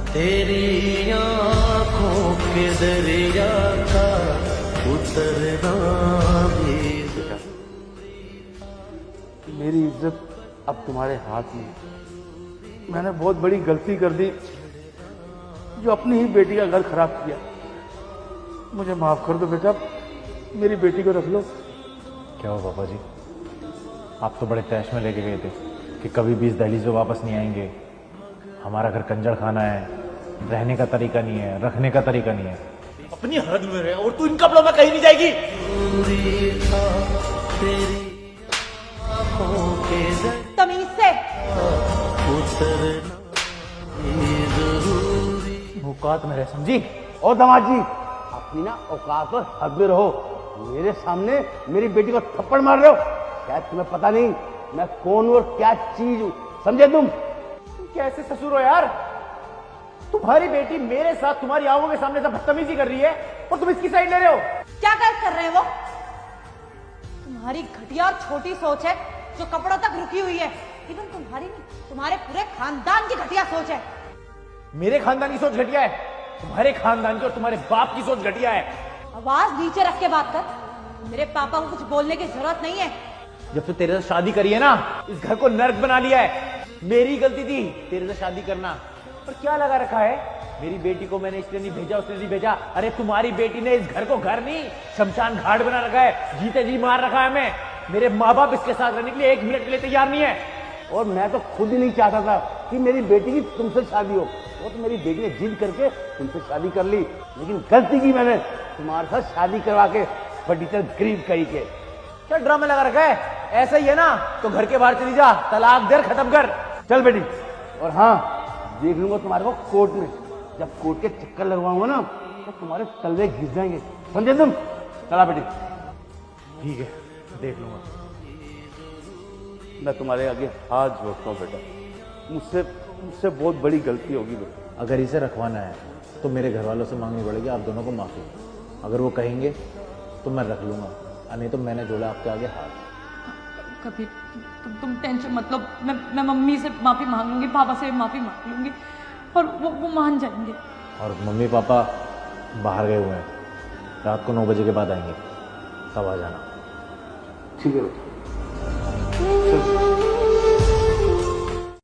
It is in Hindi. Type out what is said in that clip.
तेरी आंखों के दरिया का उतरना भी मेरी इज्जत अब तुम्हारे हाथ में। मैंने बहुत बड़ी गलती कर दी जो अपनी ही बेटी का घर खराब किया। मुझे माफ कर दो बेटा, मेरी बेटी को रख लो। क्या हो पापा जी, आप तो बड़े तैश में लेके गए थे कि कभी भी इस दहलीज पे वापस नहीं आएंगे। हमारा घर कंजड़ खाना है, रहने का तरीका नहीं है, रखने का तरीका नहीं है। अपनी हद में रहे और तू इन कपड़ों में कहीं नहीं जाएगी। तमीज से औकात में रह समझी। और दामाद जी, अपनी ना औकात और हद में रहो। मेरे सामने मेरी बेटी को थप्पड़ मार रहे हो। शायद तुम्हें पता नहीं मैं कौन और क्या चीज हूं, समझे तुम? कैसे ससुर हो यार? तुम्हारी बेटी मेरे साथ तुम्हारी आंखों के सामने से बदतमीजी कर रही है और तुम इसकी साइड ले रहे हो। क्या कर रहे हैं वो? तुम्हारी घटिया और छोटी सोच है जो कपड़ों तक रुकी हुई है। इवन तुम्हारी नहीं, तुम्हारे पूरे खानदान की घटिया सोच है। मेरे खानदान की सोच घटिया है, तुम्हारे खानदान की और तुम्हारे बाप की सोच घटिया है। आवाज नीचे रख के बात कर। मेरे पापा को कुछ बोलने की जरूरत नहीं है। जब से तेरे से शादी करी है ना, इस घर को नर्क बना लिया है। मेरी गलती थी तेरे से शादी करना। पर क्या लगा रखा है? मेरी बेटी को मैंने इसलिए नहीं भेजा, उसने नहीं भेजा। अरे तुम्हारी बेटी ने इस घर को घर नहीं, शमशान घाट बना रखा है। जीते जी मार रखा है हमें। मेरे माँ बाप इसके साथ रहने के लिए 1 मिनट के लिए तैयार नहीं है। और मैं तो खुद ही नहीं चाहता था कि मेरी बेटी की तुमसे शादी हो। वो तो मेरी बेटी ने जिद करके तुमसे शादी कर ली, लेकिन गलती की मैंने तुम्हारे साथ शादी करवा के फटीचर गरीब कही के। क्या ड्रामा लगा रखा है? ऐसा ही है ना तो घर के बाहर चली जा, तलाक दे, खत्म कर। चल बेटी। और हाँ, देख लूंगा तुम्हारे को कोर्ट में। जब कोर्ट के चक्कर लगवाऊंगा ना तो तुम्हारे तलवे घिस जाएंगे, समझे तुम? चला बेटी। ठीक है, देख लूंगा। मैं तुम्हारे आगे हाथ जोड़ता हूँ बेटा। मुझसे बहुत बड़ी गलती होगी बेटा। अगर इसे रखवाना है तो मेरे घर वालों से मांगनी पड़ेगी आप दोनों को माफी। अगर वो कहेंगे तो मैं रख लूंगा, नहीं तो मैंने जोड़ा आपके आगे हाथ। कभी तुम टेंशन मत लो। मैं मम्मी से माफी मांग लूंगी, पापा से माफी मांग लूंगी और वो मान जाएंगे। और मम्मी पापा बाहर गए हुए हैं, रात को 9 बजे के बाद आएंगे, तब आ जाना। ठीक है बेटा।